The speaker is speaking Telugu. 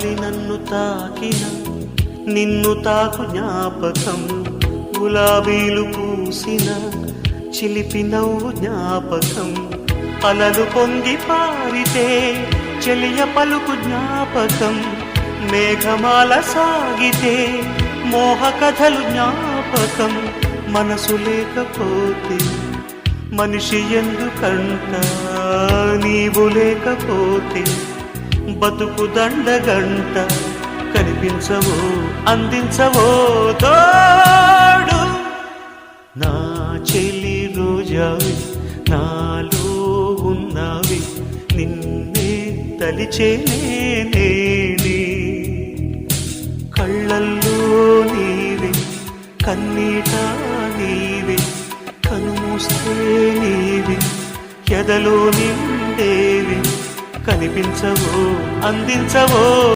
గాలి నన్ను తాకిన నిన్ను తాకు జ్ఞాపకం, గులాబీలు పూసిన చిలిపి నవ్వు జ్ఞాపకం, అలలు పొంగి పారితే చెలియ పలుకు జ్ఞాపకం, మేఘమాల సాగితే మోహ కథలు జ్ఞాపకం. మనసు లేకపోతే మనిషి ఎందుకంట, నీవు లేకపోతే బతుకు దండగంట. కనిపించవో అందించవో తోడు, నా చెలి రోజావి నాలో ఉన్నవి, నిన్నే తలిచేనే కళ్ళల్లో నీవే కన్నీట నీవే, కనుమూస్తే నీవే ఎదలో నిండేవి. కనిపించవో అందించవో